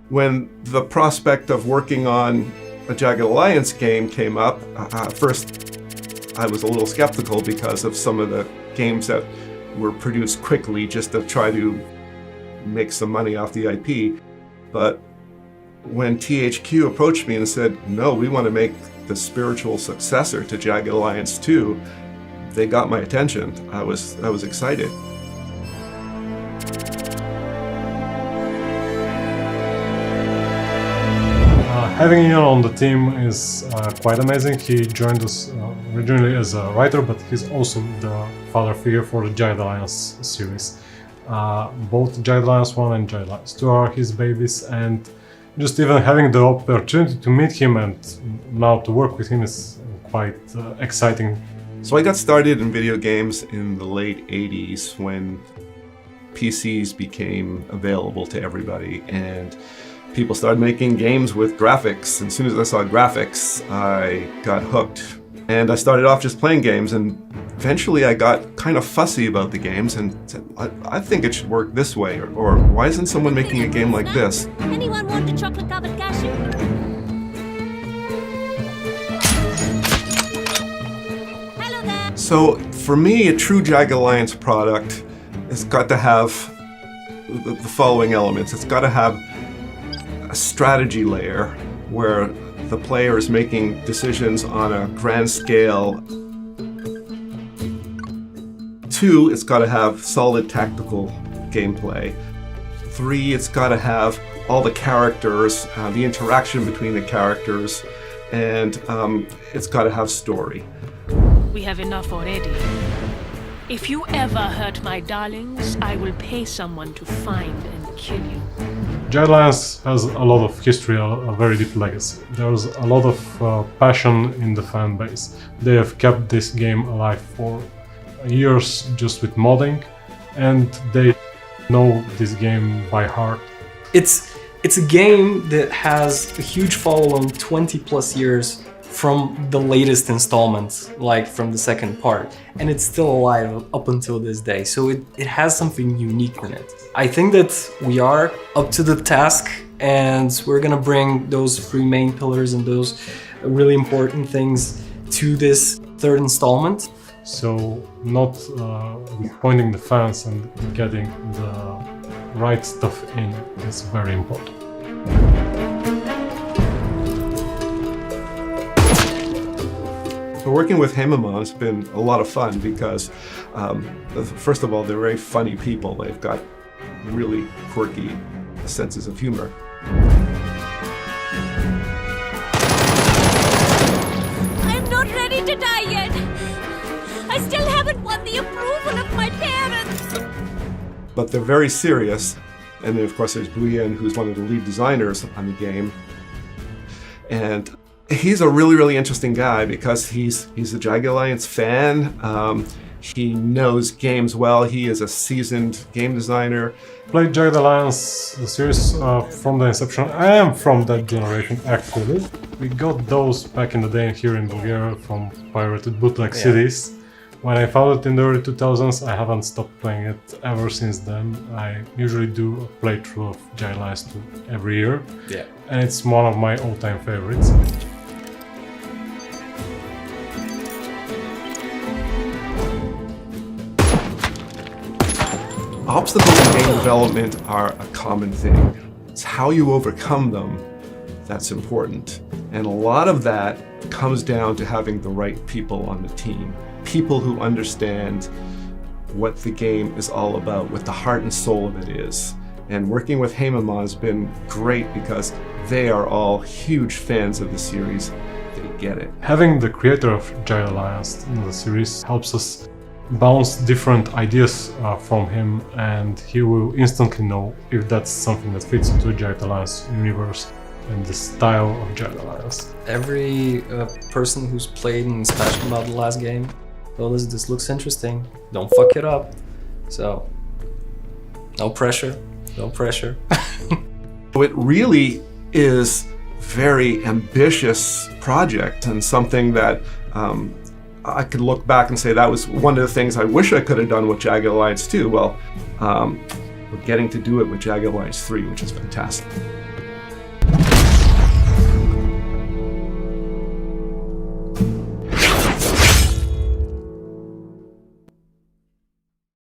When the prospect of working on a Jagged Alliance game came up, first I was a little skeptical because of some of the games that were produced quickly just to try to make some money off the IP. But when THQ approached me and said, no, we want to make the spiritual successor to Jagged Alliance 2, they got my attention. I was excited. Having Ian on the team is quite amazing. He joined us originally as a writer, but he's also the father figure for the Jagged Alliance series. Both Jagged Alliance 1 and Jagged Alliance 2 are his babies, and just even having the opportunity to meet him and now to work with him is quite exciting. So I got started in video games in the late 80s when PCs became available to everybody, and people started making games with graphics. And as soon as I saw graphics, I got hooked. And I started off just playing games, and eventually I got kind of fussy about the games and said, I think it should work this way, or why isn't someone making a game like this? Anyone want a chocolate-covered cashew? Hello there. So for me, a true Jagged Alliance product has got to have the following elements. It's got to have a strategy layer where the player is making decisions on a grand scale. 2, it's got to have solid tactical gameplay. 3, it's got to have all the characters, the interaction between the characters, and it's got to have story. We have enough already. If you ever hurt my darlings, I will pay someone to find and kill you. Jagged Alliance has a lot of history, a very deep legacy. There's a lot of passion in the fan base. They have kept this game alive for years just with modding, and they know this game by heart. It's a game that has a huge following 20 plus years from the latest installment, like from the second part, and it's still alive up until this day, so it has something unique in it. I think that we are up to the task, and we're gonna bring those 3 main pillars and those really important things to this 3rd installment. So not disappointing the fans and getting the right stuff in is very important. So working with Hamamon has been a lot of fun because, first of all, they're very funny people. They've got really quirky senses of humor. I'm not ready to die yet. I still haven't won the approval of my parents. But they're very serious. And then, of course, there's Ian, who's one of the lead designers on the game. And he's a really interesting guy because he's a Jagged Alliance fan. He knows games well. He is a seasoned game designer. Played Jagged Alliance, the series from the inception. I am from that generation, actually. We got those back in the day here in Bulgaria from pirated bootleg CDs. When I found it in the early 2000s, I haven't stopped playing it ever since then. I usually do a playthrough of Jagged Alliance 2 every year. Yeah. And it's one of my all-time favorites. Obstacles in game development are a common thing. It's how you overcome them that's important. And a lot of that comes down to having the right people on the team. People who understand what the game is all about, what the heart and soul of it is. And working with Hamamon has been great because they are all huge fans of the series. They get it. Having the creator of Jagged Alliance in the series helps us bounce different ideas from him, and he will instantly know if that's something that fits into the Jagged Alliance universe and the style of Jagged Alliance. Every person who's played and is passionate about the last game told us this looks interesting, don't fuck it up. So, no pressure, no pressure. It really is very ambitious project and something that I could look back and say that was one of the things I wish I could have done with Jagged Alliance 2. Well, we're getting to do it with Jagged Alliance 3, which is fantastic.